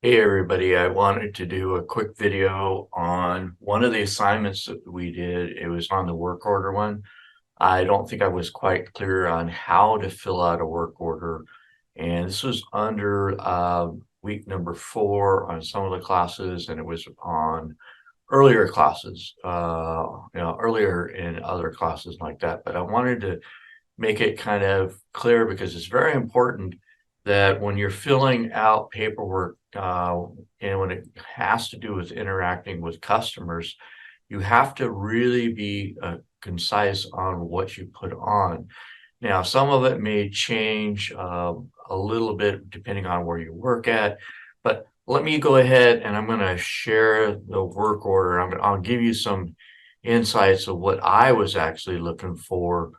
Hey everybody, I wanted to do a quick video on one of the assignments that we did. It was on the work order one. I don't think I was quite clear on how to fill out a work order. And this was under week number 4 on some of the classes, and it was on earlier classes, earlier in other classes like that. But I wanted to make it kind of clear because it's very important that when you're filling out paperwork and when it has to do with interacting with customers, you have to really be concise on what you put on. Now, some of it may change a little bit depending on where you work at, but let me go ahead and I'm going to share the work order. I'll give you some insights of what I was actually looking for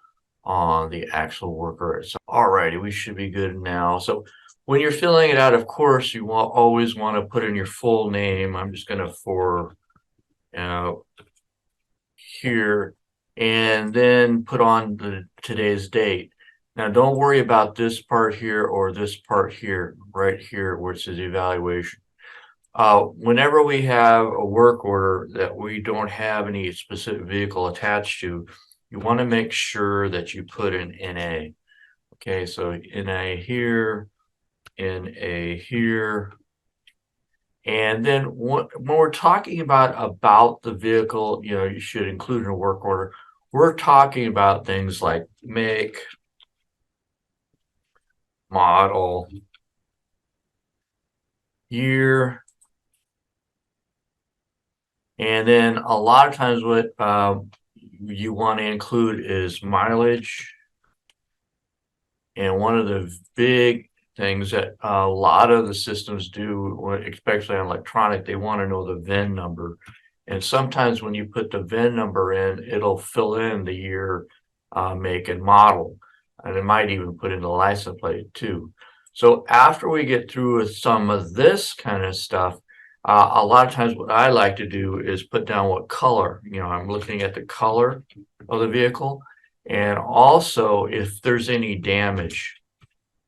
on the actual work order. So, all righty, we should be good now. So when you're filling it out, of course, you will always want to put in your full name. I'm just going to uh, here and then put on today's date. Now, don't worry about this part here or this part here, right here, where it says evaluation. Whenever we have a work order that we don't have any specific vehicle attached to, you want to make sure that you put an NA. Okay, so NA here, NA here. And then when we're talking about the vehicle, you should include in a work order. We're talking about things like make, model, year, and then a lot of times what you want to include is mileage. And one of the big things that a lot of the systems do, especially on electronic, they want to know the VIN number. And sometimes when you put the VIN number in, it'll fill in the year, make, and model. And it might even put in the license plate too. So after we get through with some of this kind of stuff, a lot of times what I like to do is put down what color. I'm looking at the color of the vehicle and also if there's any damage.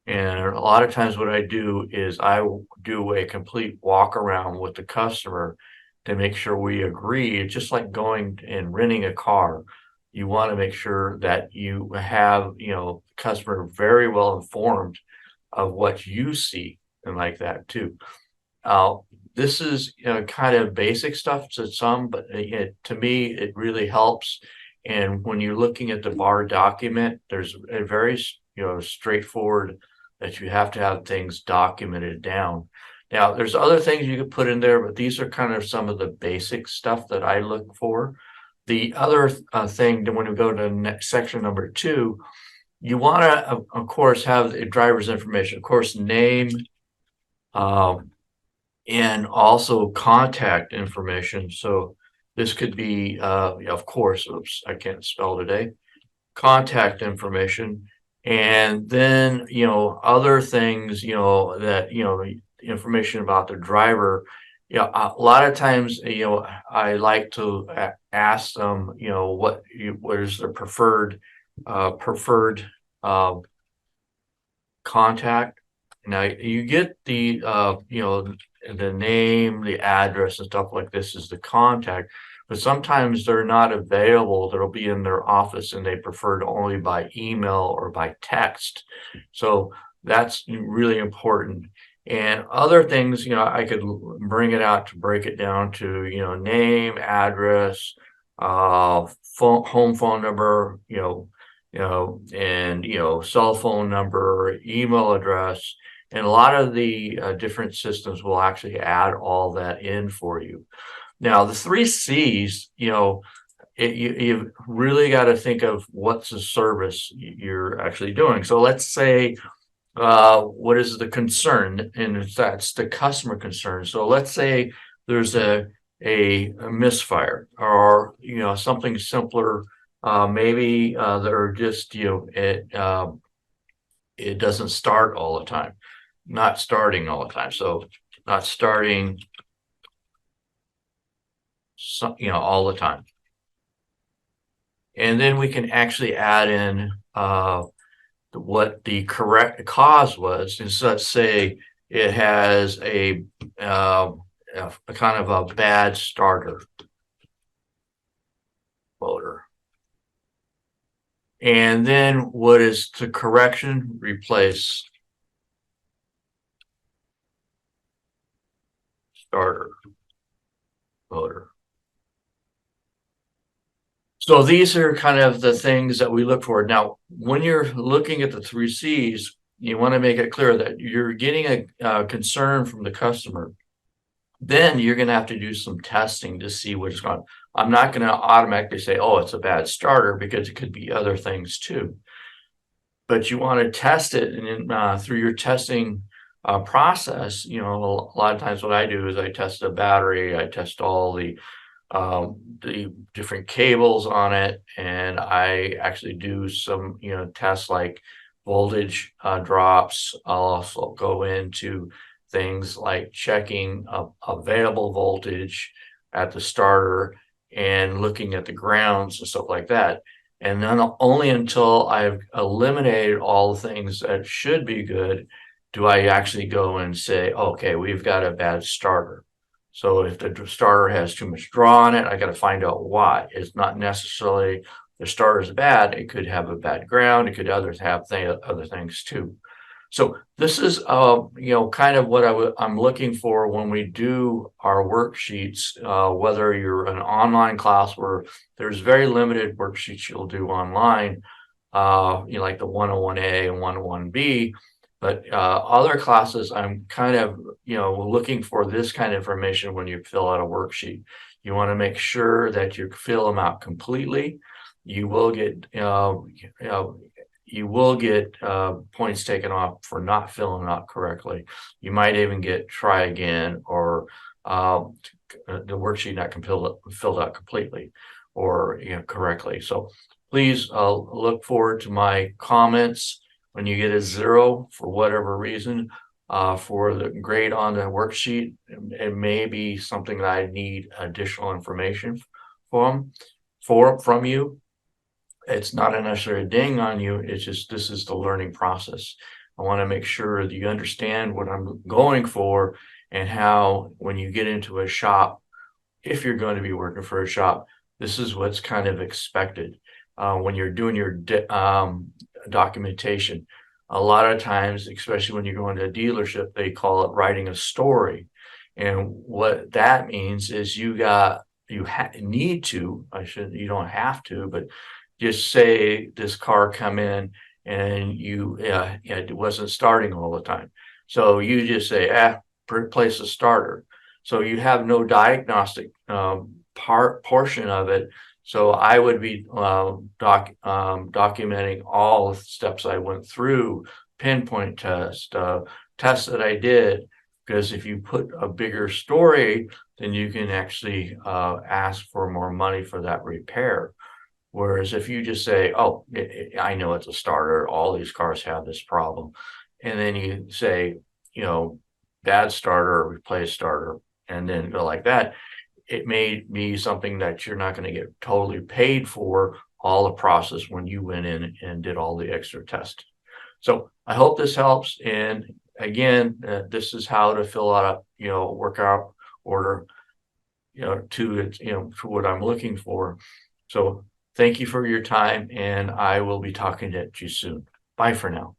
And a lot of times what I do is I do a complete walk around with the customer to make sure we agree. It's just like going and renting a car. You want to make sure that you have, customer very well informed of what you see and like that too. Uh, this is kind of basic stuff to some, but to me, it really helps. And when you're looking at the bar document, there's a very straightforward that you have to have things documented down. Now, there's other things you could put in there, but these are kind of some of the basic stuff that I look for. The other thing, when we go to next section number 2, you want to, of course, have the driver's information, of course, name, and also contact information. So this could be, of course, oops, I can't spell today, contact information. And then, other things, that, information about the driver. A lot of times, I like to ask them, what is their preferred uh, contact. Now you get the the name, the address and stuff like this is the contact, but sometimes they're not available. They'll be in their office and they prefer to only by email or by text. So that's really important. And other things, I could bring it out to break it down to, name, address, home phone number, and cell phone number, email address, and a lot of the different systems will actually add all that in for you. Now, the 3 C's, you've really got to think of what's the service you're actually doing. So let's say what is the concern, and that's the customer concern. So let's say there's a misfire or something simpler. Maybe they're just it doesn't start all the time, not starting all the time. So not starting, all the time. And then we can actually add in what the correct cause was. And so let's say it has a kind of a bad starter motor. And then what is the correction? Replace starter motor. So these are kind of the things that we look for. Now, when you're looking at the 3Cs, you want to make it clear that you're getting a concern from the customer. Then you're going to have to do some testing to see what's going on. I'm not going to automatically say, oh, it's a bad starter, because it could be other things too. But you want to test it, and through your testing process, a lot of times what I do is I test the battery, I test all the different cables on it, and I actually do some, tests like voltage drops. I'll also go into things like checking available voltage at the starter and looking at the grounds and stuff like that. And then only until I've eliminated all the things that should be good do I actually go and say, okay, we've got a bad starter. So if the starter has too much draw on it, I got to find out why. It's not necessarily the starter's bad. It could have a bad ground. It could have other things too. So this is, kind of what I'm looking for when we do our worksheets, whether you're an online class where there's very limited worksheets you'll do online, like the 101A and 101B. But other classes, I'm kind of, looking for this kind of information when you fill out a worksheet. You want to make sure that you fill them out completely. You will get, points taken off for not filling out correctly. You might even get try again, or the worksheet not filled out completely or correctly. So please look forward to my comments when you get a 0 for whatever reason for the grade on the worksheet. It may be something that I need additional information from you. It's not a necessarily ding on you. It's just, this is the learning process. I want to make sure that you understand what I'm going for, and how, when you get into a shop, if you're going to be working for a shop, this is what's kind of expected. When you're doing your documentation, a lot of times, especially when you go into a dealership, they call it writing a story. And what that means is you need to, you don't have to, but just say this car come in and it wasn't starting all the time. So you just say, replace the starter. So you have no diagnostic portion of it. So I would be documenting all the steps I went through, pinpoint test, tests that I did, because if you put a bigger story, then you can actually ask for more money for that repair. Whereas if you just say, oh, I know it's a starter, all these cars have this problem, and then you say, bad starter, replace starter, and then go like that, it may be something that you're not going to get totally paid for all the process when you went in and did all the extra tests. So I hope this helps. And again, this is how to fill out a, workout order, to what I'm looking for. So thank you for your time, and I will be talking to you soon. Bye for now.